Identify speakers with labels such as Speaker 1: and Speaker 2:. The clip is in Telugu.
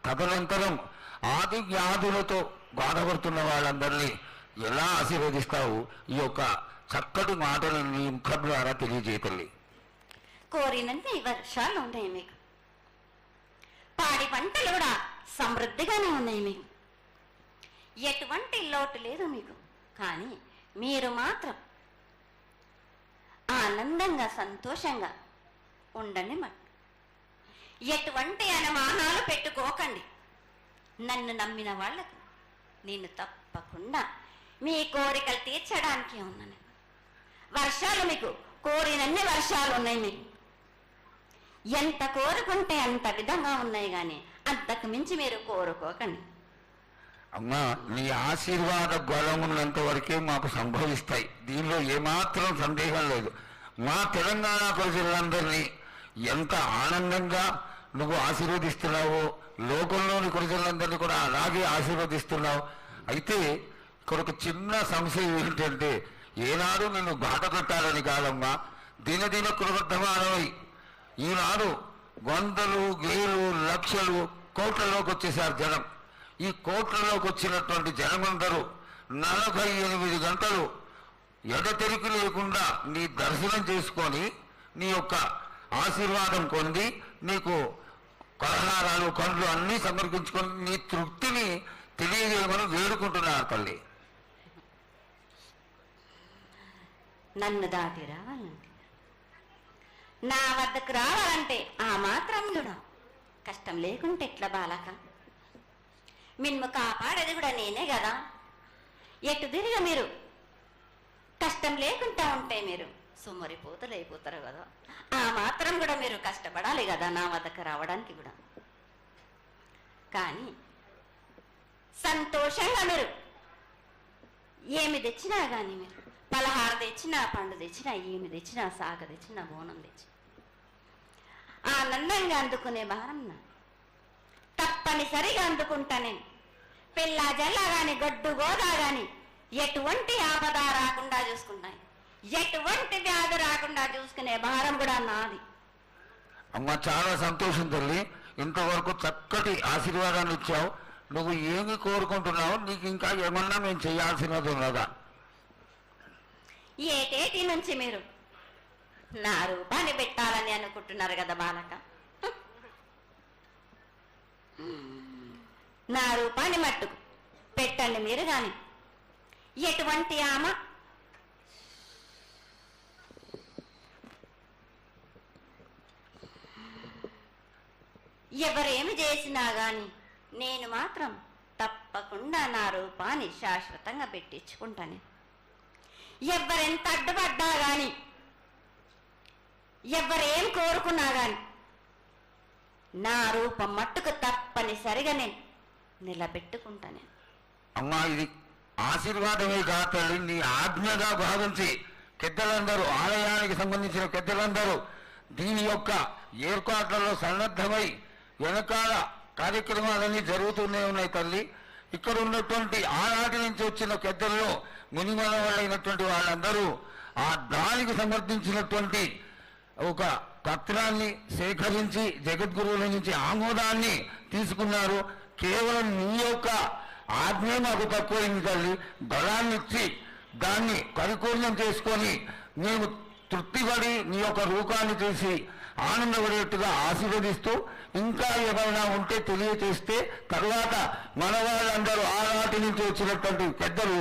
Speaker 1: తదనంతరం ఆది వ్యాధులతో బాధపడుతున్న వాళ్ళందరినీ ఎలా ఆశీర్వదిస్తావు? ఈ యొక్క చక్కటి మాటలు నీ ముఖం ద్వారా తెలియజేయతల్లి.
Speaker 2: కోరినన్ని వర్షాలు ఉన్నాయి మీకు, పాడి పంటలు కూడా సమృద్ధిగానే ఉన్నాయి మీకు, ఎటువంటి లోటు లేదు మీకు. కానీ మీరు మాత్రం ఆనందంగా సంతోషంగా ఉండండి. ఎటువంటి అనుమానాలు పెట్టుకోకండి. నన్ను నమ్మిన వాళ్ళకు నేను తప్పకుండా మీ కోరికలు తీర్చడానికి ఉన్నాను. వర్షాలు మీకు కోరినన్ని వర్షాలు ఉన్నాయి. మీకు ఎంత కోరుకుంటే అంత విధంగా ఉన్నాయి, కానీ అంతకు మించి మీరు కోరుకోకండి.
Speaker 1: అమ్మా, నీ ఆశీర్వాద బలం ఉన్నంత వరకే మాకు సంభవిస్తాయి, దీనిలో ఏమాత్రం సందేహం లేదు. మా తెలంగాణ ప్రజలందరినీ ఎంత ఆనందంగా నువ్వు ఆశీర్వదిస్తున్నావో లోకంలోని ప్రజలందరినీ కూడా అలాగే ఆశీర్వదిస్తున్నావు. అయితే ఇక్కడ ఒక చిన్న సంశయం ఏంటంటే, ఏనాడు నిన్ను బాట కట్టాలని కాదమ్మా, దినదిన కృతమానమై ఈనాడు వందలు వేలు లక్షలు కోట్లలోకి వచ్చేసారు జనం. ఈ కోట్లలోకి వచ్చినటువంటి జనమందరూ 48 గంటలు ఎడతెరికి లేకుండా నీ దర్శనం చేసుకొని నీ యొక్క ఆశీర్వాదం పొంది నీకు కలహారాలు కండ్లు అన్నీ సమర్పించుకొని నీ తృప్తిని తెలియజేయమని వేడుకుంటున్నారు తల్లి.
Speaker 2: నన్ను దాటి రావాలంటే, నా వద్దకు రావాలంటే ఆ మాత్రం కూడా కష్టం లేకుంటే ఎట్లా బాలక? మిన్ను కాపాడేది కూడా నేనే కదా. ఎటు తిరిగి మీరు కష్టం లేకుండా ఉంటే మీరు సుమరిపోతలు అయిపోతారు కదా. ఆ మాత్రం కూడా మీరు కష్టపడాలి కదా నా వద్దకు రావడానికి కూడా. కానీ సంతోషంగా మీరు ఏమి తెచ్చినా కానీ, మీరు పలహారం తెచ్చినా, పండు తెచ్చినా, ఏమి తెచ్చినా, సాగ తెచ్చినా, బోనం తెచ్చి ఆనందంగా అందుకునే భారం నా తప్పనిసరిగా అందుకుంటా నేను. పిల్ల జల్ల గాని గడ్డు గోదా గాని ఎటువంటి ఆపద రాకుండా చూసుకుంటాయి, ఎటువంటి వ్యాధి రాకుండా చూసుకునే భారం కూడా నాది.
Speaker 1: అమ్మ, చాలా సంతోషం తల్లి. ఇంతవరకు చక్కటి ఆశీర్వాదాన్ని ఇచ్చావు. నువ్వు ఏమి కోరుకుంటున్నావు? నీకు ఇంకా ఏమన్నా మేము చేయాల్సినది ఉన్నదా?
Speaker 2: ఏటేటి నుంచి మీరు నా రూపాన్ని పెట్టాలని అనుకుంటున్నారు కదా బాలక. నా రూపాన్ని మట్టుకు పెట్టండి మీరు. కానీ ఎటువంటి ఆమె ఎవరేమి చేసినా గాని నేను మాత్రం తప్పకుండా నా రూపాన్ని శాశ్వతంగా పెట్టించుకుంటాను. ఎవరెంత అడ్డుపడ్డా గాని, ఎవరేం కోరుకున్నా గాని నా రూపం మట్టుకు తప్పనిసరిగా నేను నిలబెట్టుకుంటాను.
Speaker 1: అమ్మా, ఇది ఆశీర్వాదమే కాదు తల్లి, నీ ఆజ్ఞగా భావించి పెద్దలందరూ, ఆలయానికి సంబంధించిన పెద్దలందరూ దీని యొక్క ఏర్పాట్లలో సన్నద్ధమై వెనకాల కార్యక్రమాలన్నీ జరుగుతూనే ఉన్నాయి తల్లి. ఇక్కడ ఉన్నటువంటి ఆనాటి నుంచి వచ్చిన పెద్దల్లో మునిమన వాళ్ళైనటువంటి వాళ్ళందరూ ఆ దానికి సమర్థించినటువంటి ఒక పత్రాన్ని సేకరించి జగద్గురువుల నుంచి ఆమోదాన్ని తీసుకున్నారు. కేవలం నీ యొక్క ఆజ్ఞ మాకు తక్కువైంది తల్లి. బలాన్ని ఇచ్చి దాన్ని పరిపూర్ణం చేసుకొని మేము తృప్తిపడి నీ యొక్క రూపాన్ని చూసి ఆనందపడేట్టుగా ఆశీర్వదిస్తూ, ఇంకా ఏమైనా ఉంటే తెలియచేస్తే తర్వాత మన వాళ్ళందరూ ఆనాటి నుంచి వచ్చినటువంటి పెద్దలు